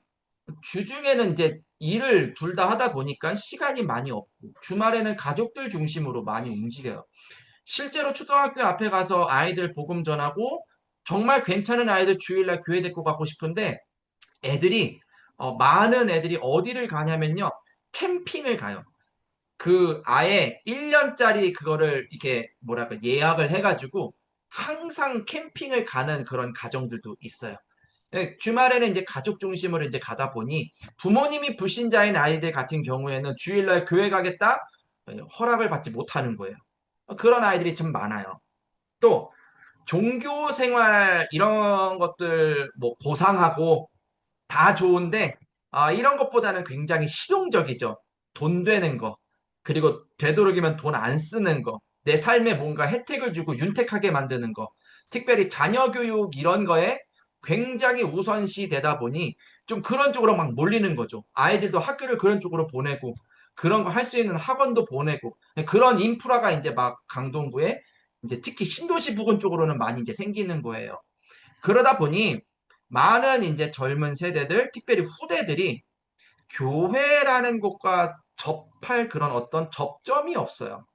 주중에는 이제 일을 둘 다 하다 보니까 시간이 많이 없고 주말에는 가족들 중심으로 많이 움직여요. 실제로 초등학교 앞에 가서 아이들 복음 전하고 정말 괜찮은 아이들 주일날 교회 데리고 가고 싶은데 애들이 많은 애들이 어디를 가냐면요. 캠핑을 가요. 그 아예 1년짜리 그거를 이렇게 뭐랄까 예약을 해가지고 항상 캠핑을 가는 그런 가정들도 있어요. 네, 주말에는 이제 가족 중심으로 이제 가다 보니 부모님이 불신자인 아이들 같은 경우에는 주일날 교회 가겠다 허락을 받지 못하는 거예요. 그런 아이들이 좀 많아요. 또 종교 생활 이런 것들 뭐 보상하고 다 좋은데 이런 것보다는 굉장히 실용적이죠. 돈 되는 거. 그리고 되도록이면 돈 안 쓰는 거. 내 삶에 뭔가 혜택을 주고 윤택하게 만드는 거. 특별히 자녀 교육 이런 거에 굉장히 우선시 되다 보니 좀 그런 쪽으로 막 몰리는 거죠. 아이들도 학교를 그런 쪽으로 보내고 그런 거 할 수 있는 학원도 보내고 그런 인프라가 이제 막 강동구에 이제 특히 신도시 부근 쪽으로는 많이 이제 생기는 거예요. 그러다 보니 많은 이제 젊은 세대들, 특별히 후대들이 교회라는 곳과 접할 그런 어떤 접점이 없어요.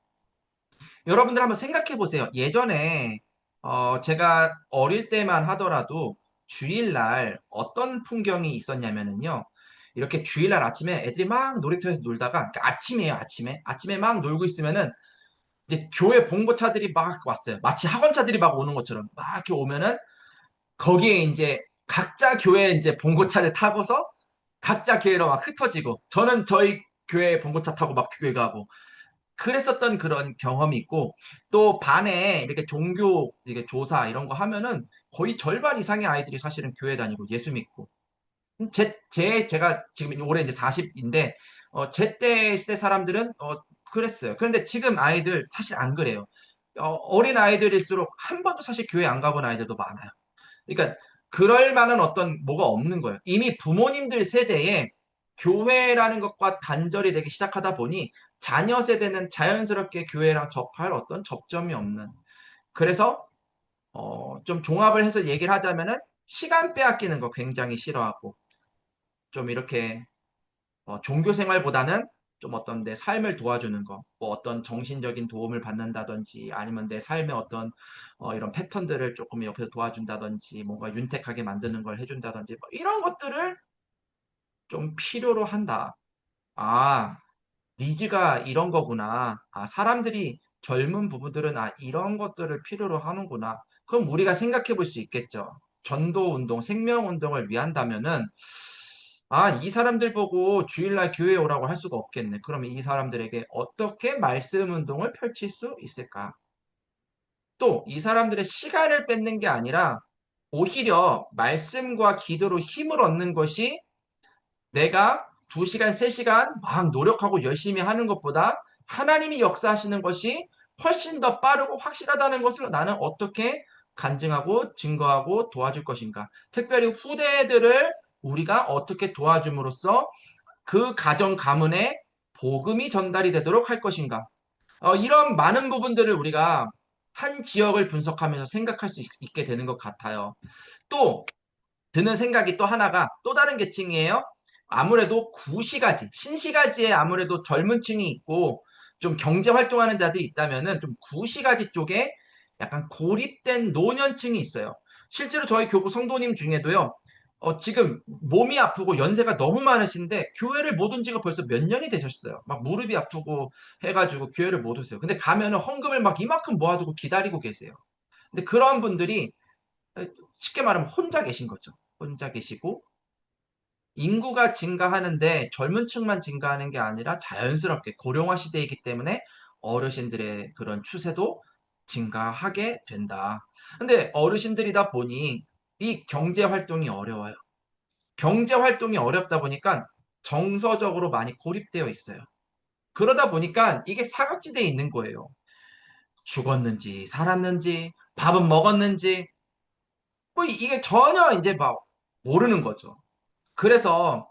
여러분들 한번 생각해 보세요. 예전에 제가 어릴 때만 하더라도 주일날 어떤 풍경이 있었냐면은요. 이렇게 주일날 아침에 애들이 막 놀이터에서 놀다가 그러니까 아침이에요, 아침에. 아침에 막 놀고 있으면은 이제 교회 봉고차들이 막 왔어요. 마치 학원차들이 막 오는 것처럼 막 이렇게 오면은 거기에 이제 각자 교회 이제 봉고차를 타고서 각자 교회로 막 흩어지고 저는 저희 교회 봉고차 타고 막 교회 가고 그랬었던 그런 경험이 있고 또 반에 이렇게 종교 이게 조사 이런 거 하면은 거의 절반 이상의 아이들이 사실은 교회 다니고 예수 믿고 제가 지금 올해 이제 40인데 제 때 시대 사람들은 그랬어요. 그런데 지금 아이들 사실 안 그래요. 어린 아이들일수록 한 번도 사실 교회 안 가본 아이들도 많아요. 그러니까 그럴 만한 어떤 뭐가 없는 거예요. 이미 부모님들 세대에 교회라는 것과 단절이 되기 시작하다 보니 자녀 세대는 자연스럽게 교회랑 접할 어떤 접점이 없는. 그래서 좀 종합을 해서 얘기를 하자면은 시간 빼앗기는 거 굉장히 싫어하고 좀 이렇게 종교 생활보다는 좀 어떤 내 삶을 도와주는 거, 뭐 어떤 정신적인 도움을 받는다든지 아니면 내 삶의 어떤 이런 패턴들을 조금 옆에서 도와준다든지 뭔가 윤택하게 만드는 걸 해준다든지 뭐 이런 것들을 좀 필요로 한다. 아, 니즈가 이런 거구나. 사람들이 젊은 부부들은 이런 것들을 필요로 하는구나. 그럼 우리가 생각해 볼 수 있겠죠. 전도 운동, 생명 운동을 위한다면은 이 사람들 보고 주일날 교회 오라고 할 수가 없겠네. 그러면 이 사람들에게 어떻게 말씀 운동을 펼칠 수 있을까? 또 이 사람들의 시간을 뺏는 게 아니라 오히려 말씀과 기도로 힘을 얻는 것이 내가 2시간, 3시간 막 노력하고 열심히 하는 것보다 하나님이 역사하시는 것이 훨씬 더 빠르고 확실하다는 것을 나는 어떻게 간증하고 증거하고 도와줄 것인가? 특별히 후대들을 우리가 어떻게 도와줌으로써 그 가정 가문에 복음이 전달이 되도록 할 것인가? 이런 많은 부분들을 우리가 한 지역을 분석하면서 생각할 수 있게 되는 것 같아요. 또 드는 생각이 또 하나가 또 다른 계층이에요. 아무래도 구시가지, 신시가지에 아무래도 젊은 층이 있고 좀 경제 활동하는 자들이 있다면은 좀 구시가지 쪽에 약간 고립된 노년층이 있어요. 실제로 저희 교구 성도님 중에도요. 지금 몸이 아프고 연세가 너무 많으신데 교회를 못 온 지가 벌써 몇 년이 되셨어요. 막 무릎이 아프고 해가지고 교회를 못 오세요. 근데 가면은 헌금을 막 이만큼 모아두고 기다리고 계세요. 근데 그런 분들이 쉽게 말하면 혼자 계신 거죠. 혼자 계시고 인구가 증가하는데 젊은 층만 증가하는 게 아니라 자연스럽게 고령화 시대이기 때문에 어르신들의 그런 추세도 증가하게 된다. 근데 어르신들이다 보니 이 경제 활동이 어려워요. 경제 활동이 어렵다 보니까 정서적으로 많이 고립되어 있어요. 그러다 보니까 이게 사각지대에 있는 거예요. 죽었는지 살았는지 밥은 먹었는지 뭐 이게 전혀 이제 막 모르는 거죠. 그래서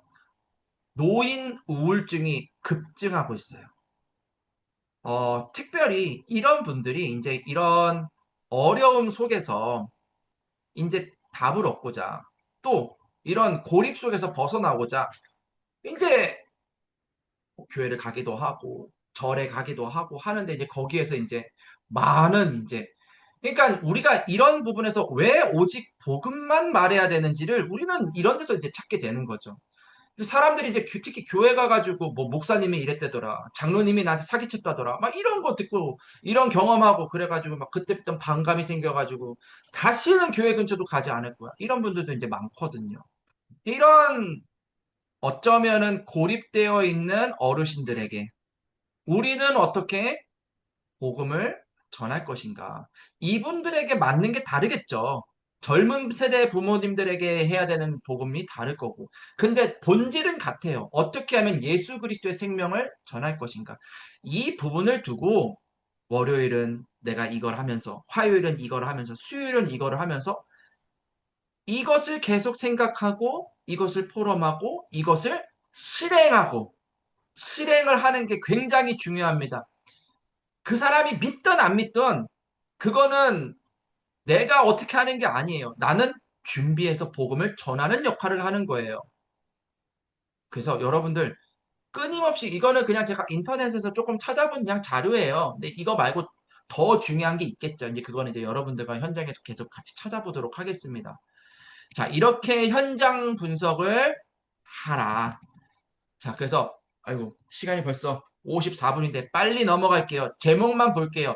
노인 우울증이 급증하고 있어요. 특별히 이런 분들이 이제 이런 어려움 속에서 이제 답을 얻고자 또 이런 고립 속에서 벗어나고자 이제 교회를 가기도 하고 절에 가기도 하고 하는데 이제 거기에서 이제 많은 이제 그러니까 우리가 이런 부분에서 왜 오직 복음만 말해야 되는지를 우리는 이런 데서 이제 찾게 되는 거죠. 사람들이 이제 특히 교회 가가지고 뭐 목사님이 이랬대더라, 장로님이 나한테 사기쳤다더라, 막 이런 거 듣고 이런 경험하고 그래가지고 막 그때부터 반감이 생겨가지고 다시는 교회 근처도 가지 않을 거야. 이런 분들도 이제 많거든요. 이런 어쩌면은 고립되어 있는 어르신들에게 우리는 어떻게 복음을 전할 것인가? 이분들에게 맞는 게 다르겠죠. 젊은 세대 부모님들에게 해야 되는 복음이 다를 거고. 근데 본질은 같아요. 어떻게 하면 예수 그리스도의 생명을 전할 것인가? 이 부분을 두고 월요일은 내가 이걸 하면서, 화요일은 이걸 하면서, 수요일은 이걸 하면서 이것을 계속 생각하고 이것을 포럼하고 이것을 실행하고 실행을 하는 게 굉장히 중요합니다. 그 사람이 믿든 안 믿든 그거는 내가 어떻게 하는 게 아니에요. 나는 준비해서 복음을 전하는 역할을 하는 거예요. 그래서 여러분들 끊임없이 이거는 그냥 제가 인터넷에서 조금 찾아본 그냥 자료예요. 근데 이거 말고 더 중요한 게 있겠죠. 이제 그거는 이제 여러분들과 현장에서 계속 같이 찾아보도록 하겠습니다. 자, 이렇게 현장 분석을 하라. 자, 그래서 아이고 시간이 벌써 54분인데 빨리 넘어갈게요. 제목만 볼게요.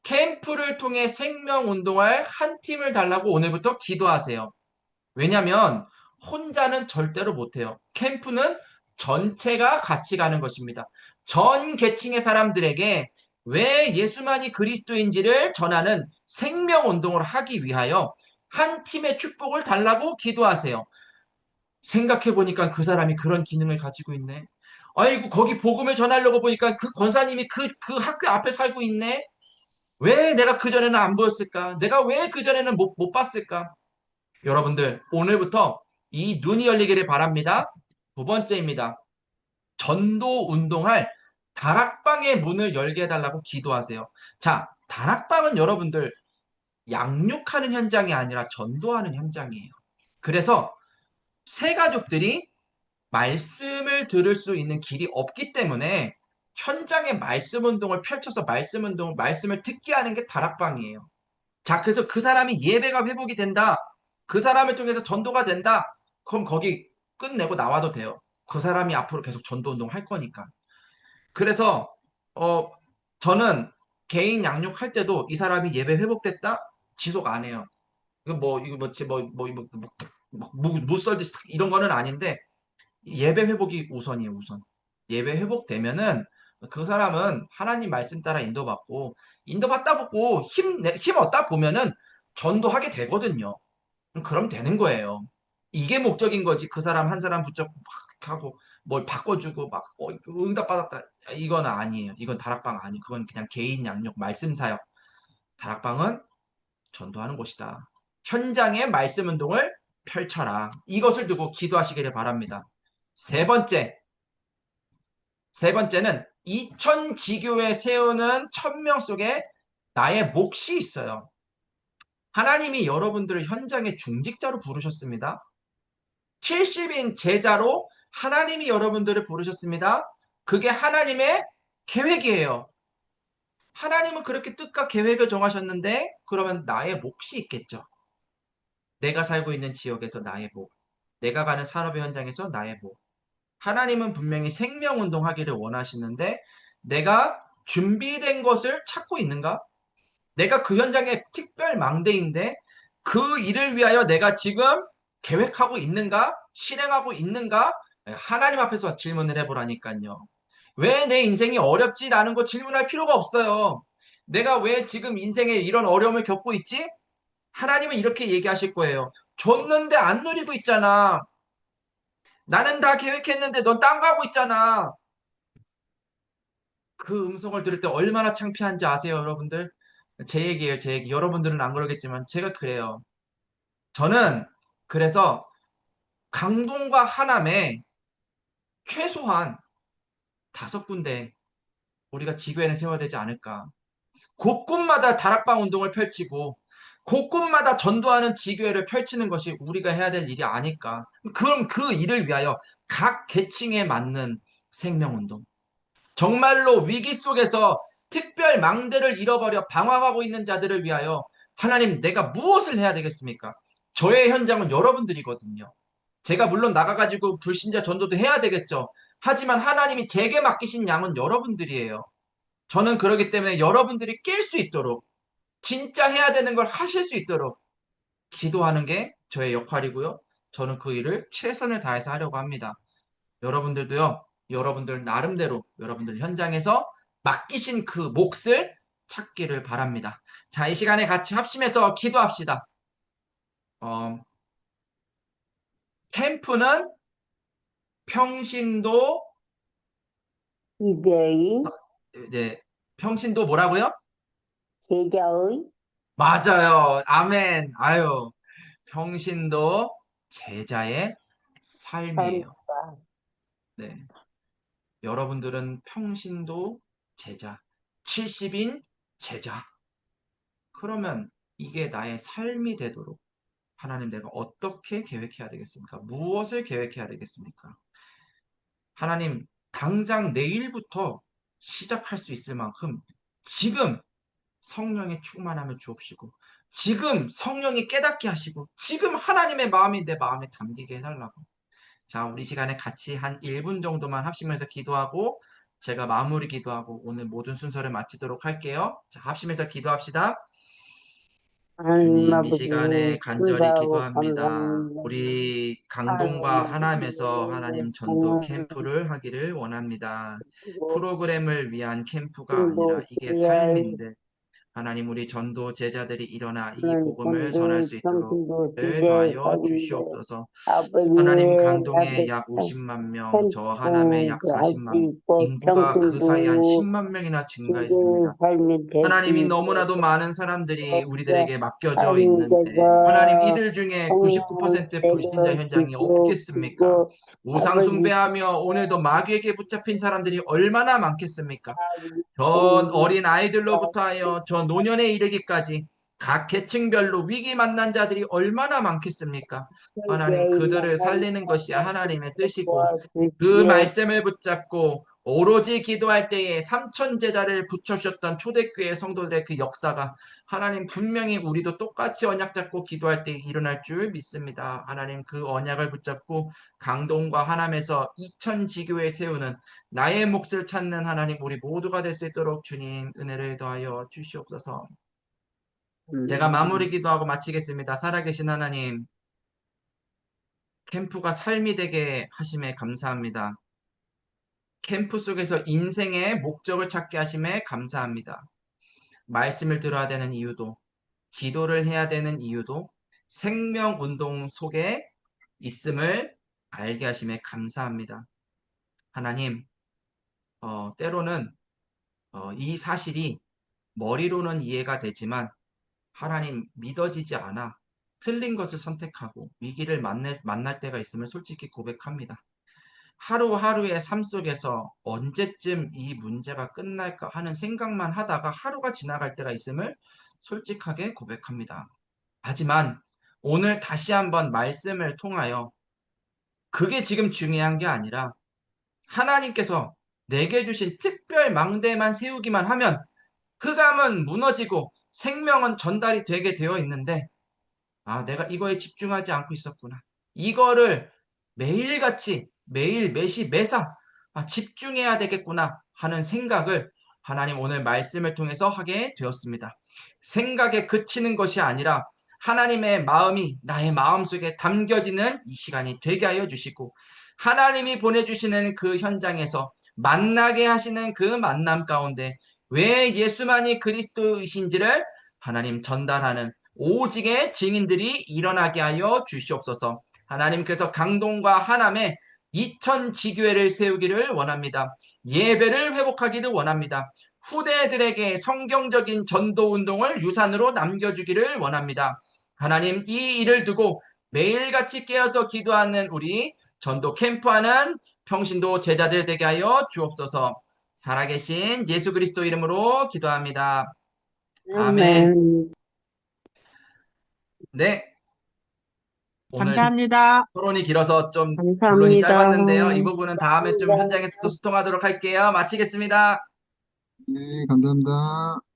캠프를 통해 생명 운동할 한 팀을 달라고 오늘부터 기도하세요. 왜냐하면 혼자는 절대로 못해요. 캠프는 전체가 같이 가는 것입니다. 전 계층의 사람들에게 왜 예수만이 그리스도인지를 전하는 생명 운동을 하기 위하여 한 팀의 축복을 달라고 기도하세요. 생각해 보니까 그 사람이 그런 기능을 가지고 있네. 아이고, 거기 복음을 전하려고 보니까 그 권사님이 그 학교 앞에 살고 있네. 왜 내가 그전에는 안 보였을까? 내가 왜 그전에는 못 봤을까? 여러분들, 오늘부터 이 눈이 열리기를 바랍니다. 두 번째입니다. 전도 운동할 다락방의 문을 열게 해달라고 기도하세요. 자, 다락방은 여러분들 양육하는 현장이 아니라 전도하는 현장이에요. 그래서 새 가족들이 말씀을 들을 수 있는 길이 없기 때문에 현장에 말씀 운동을 펼쳐서 말씀을 듣게 하는 게 다락방이에요. 자, 그래서 그 사람이 예배가 회복이 된다. 그 사람을 통해서 전도가 된다. 그럼 거기 끝내고 나와도 돼요. 그 사람이 앞으로 계속 전도 운동 할 거니까. 그래서 어 저는 개인 양육할 때도 이 사람이 예배 회복됐다? 지속 안 해요. 이거 무썰듯이 이런 거는 아닌데 예배 회복이 우선이에요, 우선. 예배 회복되면은 그 사람은 하나님 말씀 따라 인도받고 인도받다 보고 힘 얻다 보면은 전도하게 되거든요. 그럼 되는 거예요. 이게 목적인 거지. 그 사람 한 사람 붙잡고 막 하고 뭘 바꿔주고 막 응답받았다. 이건 아니에요. 이건 다락방 아니. 그건 그냥 개인 양육 말씀 사역. 다락방은 전도하는 곳이다. 현장의 말씀 운동을 펼쳐라. 이것을 두고 기도하시기를 바랍니다. 세 번째, 세 번째는 2000지교회 세우는 1000명 속에 나의 몫이 있어요. 하나님이 여러분들을 현장의 중직자로 부르셨습니다. 70인 제자로 하나님이 여러분들을 부르셨습니다. 그게 하나님의 계획이에요. 하나님은 그렇게 뜻과 계획을 정하셨는데 그러면 나의 몫이 있겠죠. 내가 살고 있는 지역에서 나의 몫, 내가 가는 산업의 현장에서 나의 몫. 하나님은 분명히 생명운동 하기를 원하시는데 내가 준비된 것을 찾고 있는가? 내가 그 현장의 특별 망대인데 그 일을 위하여 내가 지금 계획하고 있는가? 실행하고 있는가? 하나님 앞에서 질문을 해보라니까요. 왜 내 인생이 어렵지? 라는 거 질문할 필요가 없어요. 내가 왜 지금 인생에 이런 어려움을 겪고 있지? 하나님은 이렇게 얘기하실 거예요. 줬는데 안 누리고 있잖아. 나는 다 계획했는데 넌 딴 가고 있잖아. 그 음성을 들을 때 얼마나 창피한지 아세요, 여러분들? 제 얘기예요, 제 얘기. 여러분들은 안 그러겠지만 제가 그래요. 저는 그래서 강동과 하남에 최소한 5군데 우리가 지교회는 세워야 되지 않을까. 곳곳마다 다락방 운동을 펼치고 곳곳마다 전도하는 지교회를 펼치는 것이 우리가 해야 될 일이 아닐까. 그럼 그 일을 위하여 각 계층에 맞는 생명운동. 정말로 위기 속에서 특별 망대를 잃어버려 방황하고 있는 자들을 위하여 하나님 내가 무엇을 해야 되겠습니까? 저의 현장은 여러분들이거든요. 제가 물론 나가가지고 불신자 전도도 해야 되겠죠. 하지만 하나님이 제게 맡기신 양은 여러분들이에요. 저는 그러기 때문에 여러분들이 낄 수 있도록 진짜 해야 되는 걸 하실 수 있도록 기도하는 게 저의 역할이고요. 저는 그 일을 최선을 다해서 하려고 합니다. 여러분들도요, 여러분들 나름대로 여러분들 현장에서 맡기신 그 몫을 찾기를 바랍니다. 자, 이 시간에 같이 합심해서 기도합시다. 어, 캠프는 평신도, 기대의 네, 평신도 뭐라고요? 제자의 맞아요. 아멘. 아유, 평신도 제자의 삶이에요. 삶과 네. 여러분들은 평신도 제자, 70인 제자. 그러면 이게 나의 삶이 되도록 하나님 내가 어떻게 계획해야 되겠습니까? 무엇을 계획해야 되겠습니까? 하나님 당장 내일부터 시작할 수 있을 만큼 지금 성령의 충만함을 주옵시고 지금 성령이 깨닫게 하시고 지금 하나님의 마음이 내 마음에 담기게 해달라고. 자, 우리 시간에 같이 한 1분 정도만 합심해서 기도하고 제가 마무리 기도하고 오늘 모든 순서를 마치도록 할게요. 자, 합심해서 기도합시다. 하나님 주님, 이 아버지 시간에 간절히 감사하고 기도합니다. 감사합니다. 우리 강동과 하남에서 하나님 하나님 전도 캠프를 하기를 원합니다. 하나님 프로그램을 위한 캠프가 아니라 도 이게 제자의 삶인데 하나님 우리 전도 제자들이 일어나 이 하나님 복음을 전할 전도의 수 있도록 평신도 을 제자의 더하여 삶인데 주시옵소서. 하나님 아버지의 강동에 약 나도 50만 명, 저 하남에 약 캠프도 할 수 40만 명, 있고 인구가 그 사이 한 평신도 10만 명이나 제자의 증가했습니다. 삶이 될 수 하나님이 너무나도 있도록 많은 사람들이 우리들에게 맡겨져 있는데, 하나님 하나님께서 이들 중에 99% 불신자 성령을 현장이 없겠습니까? 주시옵시고 아버지 우상숭배하며 오늘도 마귀에게 붙잡힌 사람들이 얼마나 많겠습니까? 전 우리 어린 아이들로부터 하여 저 노년에 이르기까지 각 계층별로 위기 만난 자들이 얼마나 많겠습니까? 하나님 세계의 그들을 나라를 살리는 것이 하나님의 뜻이고 그 도와주시에 말씀을 붙잡고 오로지 기도할 때에 삼천 제자를 붙여주셨던 초대교회 성도들의 그 역사가 하나님 분명히 우리도 똑같이 언약 잡고 기도할 때 일어날 줄 믿습니다. 하나님 그 언약을 붙잡고 강동과 하남에서 2000지교회 세우는 나의 몫을 찾는 하나님 우리 모두가 될 수 있도록 주님 은혜를 더하여 주시옵소서. 제가 마무리 기도하고 마치겠습니다. 살아계신 하나님, 캠프가 삶이 되게 하심에 감사합니다. 캠프 속에서 인생의 목적을 찾게 하심에 감사합니다. 말씀을 들어야 되는 이유도, 기도를 해야 되는 이유도 생명운동 속에 있음을 알게 하심에 감사합니다. 하나님, 때로는 이 사실이 머리로는 이해가 되지만 하나님 믿어지지 않아 틀린 것을 선택하고 위기를 만날 때가 있음을 솔직히 고백합니다. 하루하루의 삶 속에서 언제쯤 이 문제가 끝날까 하는 생각만 하다가 하루가 지나갈 때가 있음을 솔직하게 고백합니다. 하지만 오늘 다시 한번 말씀을 통하여 그게 지금 중요한 게 아니라 하나님께서 내게 주신 특별 망대만 세우기만 하면 흑암은 무너지고 생명은 전달이 되게 되어 있는데 내가 이거에 집중하지 않고 있었구나. 이거를 매일같이 매일 매시 매사 집중해야 되겠구나 하는 생각을 하나님 오늘 말씀을 통해서 하게 되었습니다. 생각에 그치는 것이 아니라 하나님의 마음이 나의 마음속에 담겨지는 이 시간이 되게 하여 주시고 하나님이 보내주시는 그 현장에서 만나게 하시는 그 만남 가운데 왜 예수만이 그리스도이신지를 하나님 전달하는 오직의 증인들이 일어나게 하여 주시옵소서. 하나님께서 강동과 하남에 2000지교회를 세우기를 원합니다. 예배를 회복하기를 원합니다. 후대들에게 성경적인 전도운동을 유산으로 남겨주기를 원합니다. 하나님 이 일을 두고 매일같이 깨어서 기도하는 우리 전도 캠프하는 평신도 제자들 되게 하여 주옵소서. 살아계신 예수 그리스도 이름으로 기도합니다. 아멘. 아멘. 네. 오늘 감사합니다. 토론이 길어서 좀 감사합니다. 본론이 짧았는데요. 이 부분은 다음에 좀 감사합니다. 현장에서 또 소통하도록 할게요. 마치겠습니다. 네, 감사합니다.